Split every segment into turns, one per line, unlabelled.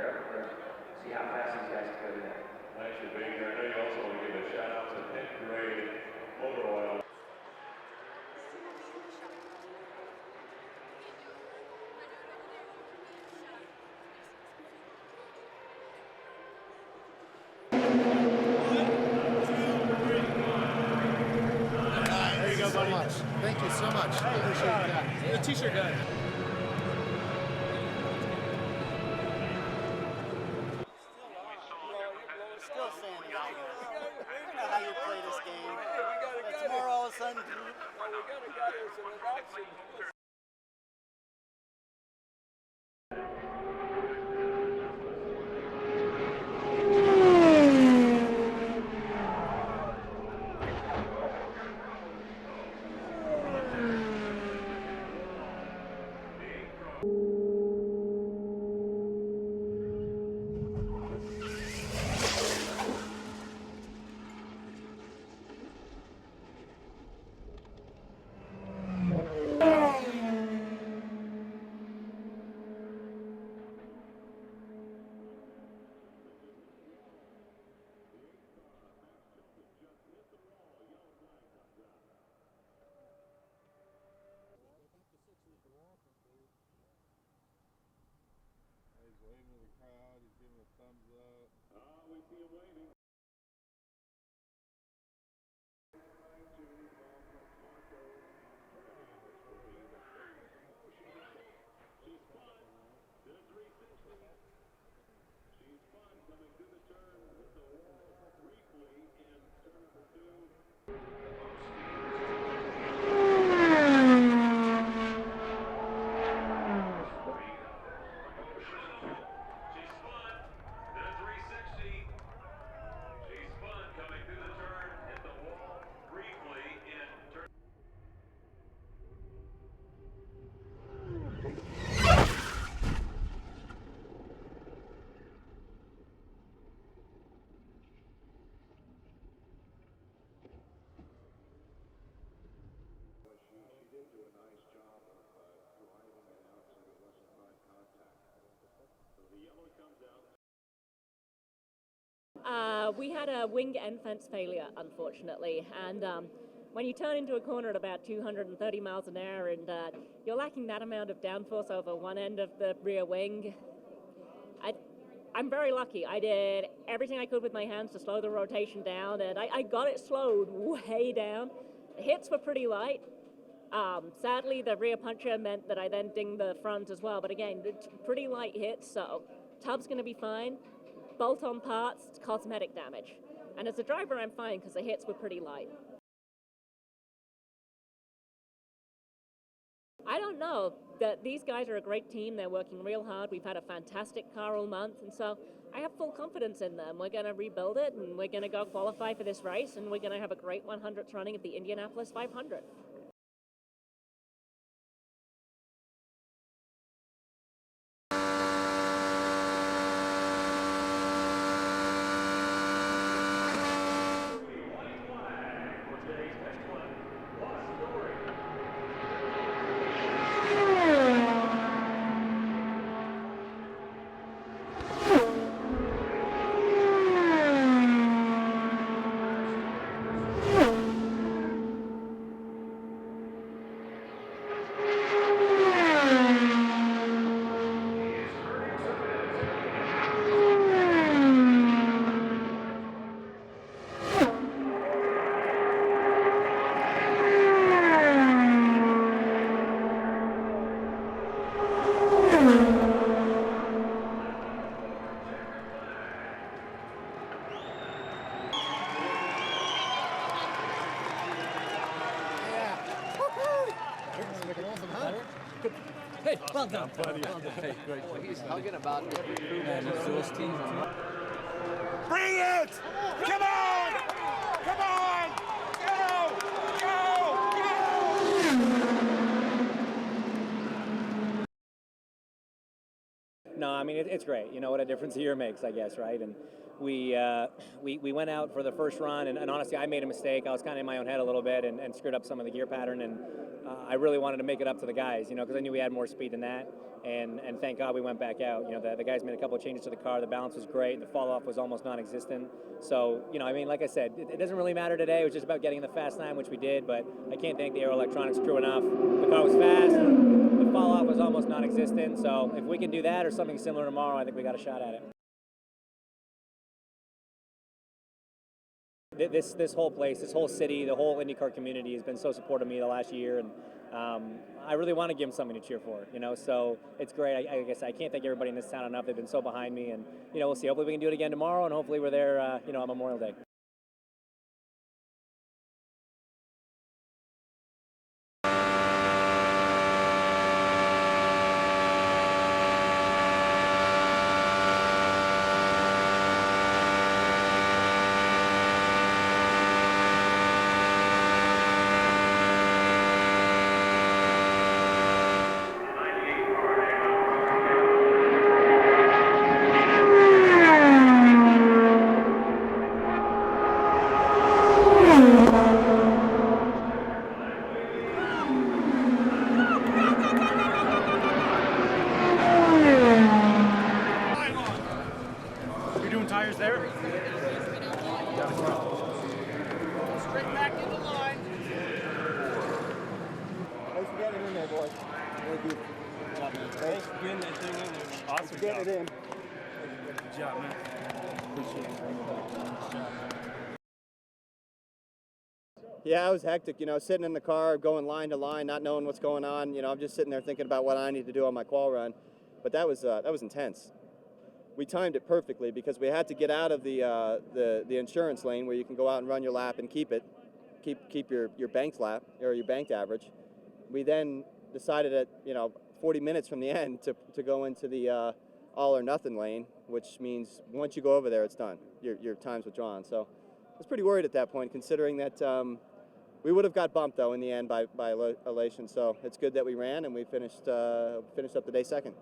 there. See how fast these guys can go today.
Thanks for being here. I know you also want to give a shout out to 10th grade motor oil.
Thank you so much. I appreciate that.
The t-shirt guy.
Still standing out here. I know how you play this game. But tomorrow all of a sudden.
We got a guy who's in an action.
He's waving to the crowd. He's giving a thumbs up.
We see him waving. She's fun coming to the turn with the wall briefly in turn number 2.
We had a wing end fence failure, unfortunately, and when you turn into a corner at about 230 miles an hour and you're lacking that amount of downforce over one end of the rear wing, I'm very lucky. I did everything I could with my hands to slow the rotation down, and I got it slowed way down. The hits were pretty light. Sadly, the rear puncher meant that I then dinged the front as well, but again, it's pretty light hits, so tub's going to be fine. Bolt-on parts, cosmetic damage. And as a driver, I'm fine because the hits were pretty light. I don't know. These guys are a great team. They're working real hard. We've had a fantastic car all month, and so I have full confidence in them. We're going to rebuild it, and we're going to go qualify for this race, and we're going to have a great 100th running of the Indianapolis 500.
Hey, well done, buddy. Hey, great.
He's hugging about the crew and exhausting.
Bring it! Come on! Come on! Go! Go!
No, I mean, it's great. You know what a difference a year makes, I guess, right? And we went out for the first run, and honestly, I made a mistake. I was kind of in my own head a little bit and screwed up some of the gear pattern, and I really wanted to make it up to the guys, because I knew we had more speed than that, and thank God we went back out. The guys made a couple of changes to the car. The balance was great. The fall off was almost non-existent. So, like I said, it doesn't really matter today. It was just about getting the fast time, which we did, but I can't thank the Aero Electronics crew enough. The car was fast. The fall off was almost non-existent. So if we can do that or something similar tomorrow, I think we got a shot at it. This whole place, this whole city, the whole IndyCar community has been so supportive of me the last year, and I really want to give them something to cheer for, so it's great. I guess I can't thank everybody in this town enough. They've been so behind me, and, we'll see. Hopefully we can do it again tomorrow, and hopefully we're there, on Memorial Day.
Tires there?
Straight back in the line.
Let's get it in there, boys. Thanks for getting that thing in there.
Awesome.
Get it in.
Good job, man. Appreciate it.
Yeah, it was hectic, sitting in the car, going line to line, not knowing what's going on. I'm just sitting there thinking about what I need to do on my qual run. But that was intense. We timed it perfectly because we had to get out of the insurance lane where you can go out and run your lap and keep your banked lap or your banked average. We then decided at 40 minutes from the end to go into the all or nothing lane, which means once you go over there, it's done. Your time's withdrawn. So I was pretty worried at that point, considering that we would have got bumped though in the end by elation. So it's good that we ran and we finished up the day second.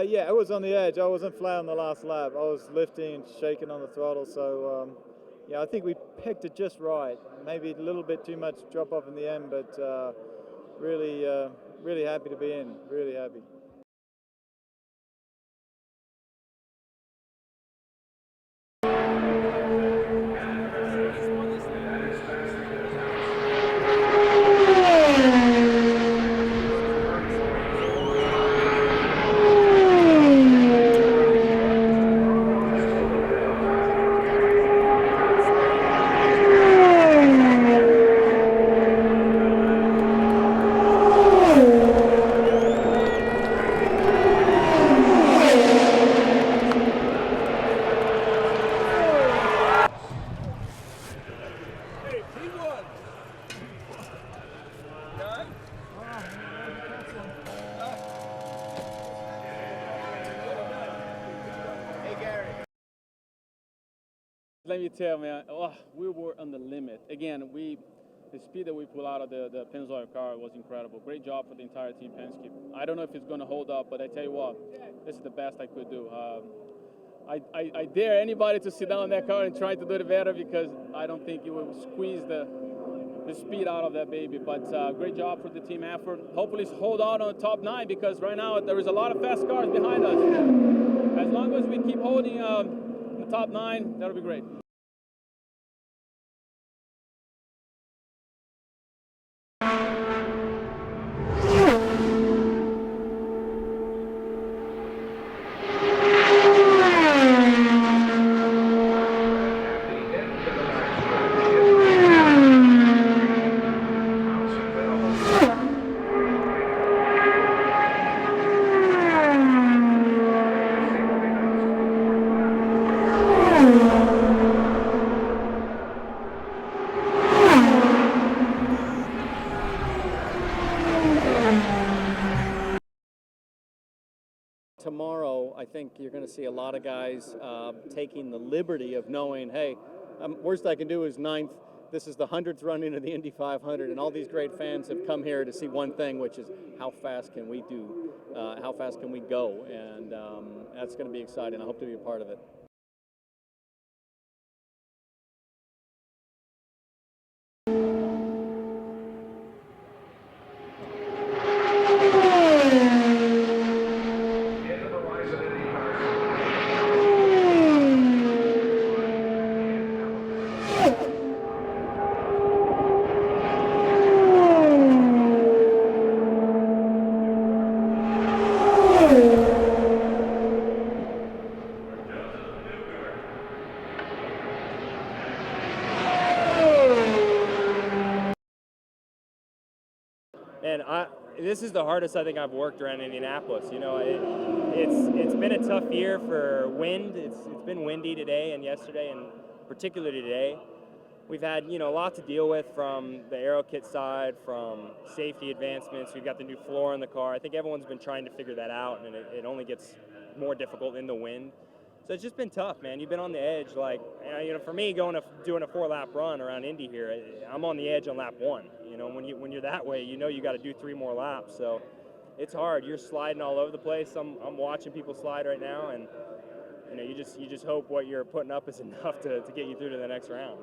Yeah, I was on the edge. I wasn't flat on the last lap. I was lifting and shaking on the throttle. So, yeah, I think we picked it just right. Maybe a little bit too much drop off in the end, but really happy to be in. Really happy.
Let me tell you, man, we were on the limit. Again, the speed that we pulled out of the Pennzoil car was incredible. Great job for the entire team Penske. I don't know if it's going to hold up, but I tell you what, this is the best I could do. I dare anybody to sit down in that car and try to do it better, because I don't think you will squeeze the speed out of that baby. But great job for the team effort. Hopefully hold on the top 9, because right now there is a lot of fast cars behind us. As long as we keep holding the top 9, that'll be great.
tomorrow, I think you're going to see a lot of guys taking the liberty of knowing, hey, worst I can do is ninth. This is the 100th run into the Indy 500, and all these great fans have come here to see one thing, which is how fast can we do, how fast can we go, and that's going to be exciting. I hope to be a part of it.
And this is the hardest I think I've worked around Indianapolis. You know, it's been a tough year for wind. It's been windy today and yesterday, and particularly today. We've had, you know, a lot to deal with from the aero kit side, from safety advancements. We've got the new floor in the car. I think everyone's been trying to figure that out, and it only gets more difficult in the wind. So it's just been tough, man. You've been on the edge. Like, you know, for me, doing a 4-lap run around Indy here, I'm on the edge on lap 1. You know, when you're that way, you know you got to do 3 more laps. So it's hard. You're sliding all over the place. I'm watching people slide right now, and you know, you just hope what you're putting up is enough to get you through to the next round.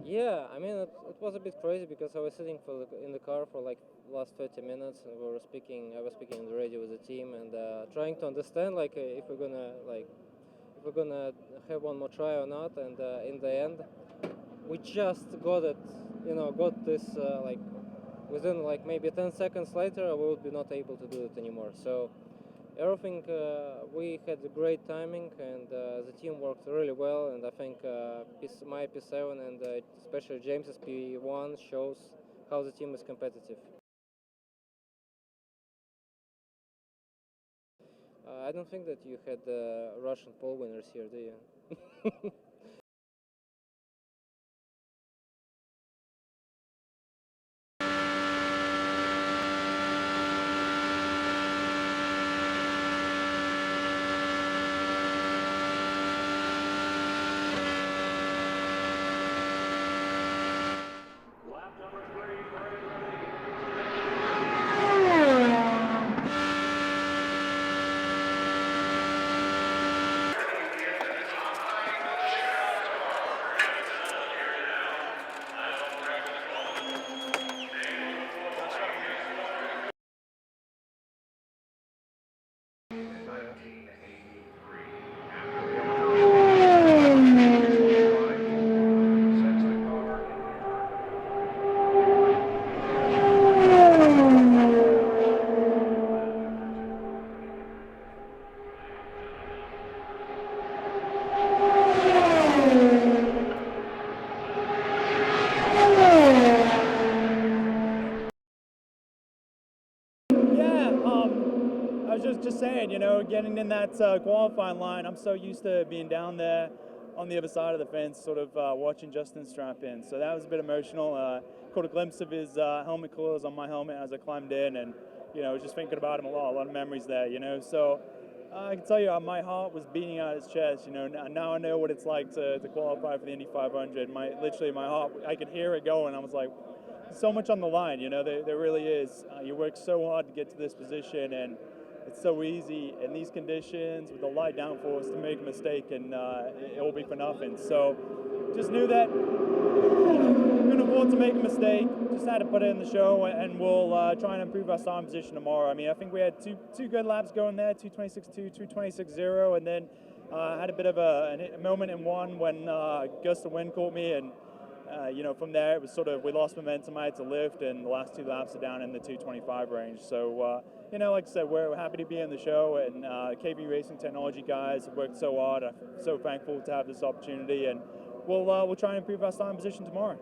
Yeah, I mean, it was a bit crazy because I was sitting in the car for like last 30 minutes, and I was speaking on the radio with the team and trying to understand if we're gonna have one more try or not. And in the end, we just got it, got this within maybe 10 seconds later, we would be not able to do it anymore. So everything, we had great timing, and the team worked really well, and I think my P7 and especially James's P1 shows how the team is competitive. I don't think that you had Russian pole winners here, do you?
Just saying, getting in that qualifying line, I'm so used to being down there on the other side of the fence, sort of watching Justin strap in. So that was a bit emotional. Caught a glimpse of his helmet coils on my helmet as I climbed in, and was just thinking about him a lot of memories there. So I can tell you, my heart was beating out his chest. Now I know what it's like to qualify for the Indy 500. Literally, my heart, I could hear it going. I was like, so much on the line. There really is. You work so hard to get to this position, and it's so easy in these conditions with the light downforce to make a mistake, and it will be for nothing. So just knew that we're going to afford to make a mistake. Just had to put it in the show, and we'll try and improve our starting position tomorrow. I mean, I think we had two good laps going there, 2:26.2, 2:26.0, and then had a bit of a moment in one when gust of wind caught me, and from there it was sort of we lost momentum. I had to lift, and the last 2 laps are down in the 2:25 range. So like I said, we're happy to be in the show, and KV Racing Technology guys have worked so hard. I'm so thankful to have this opportunity, and we'll try and improve our starting position tomorrow.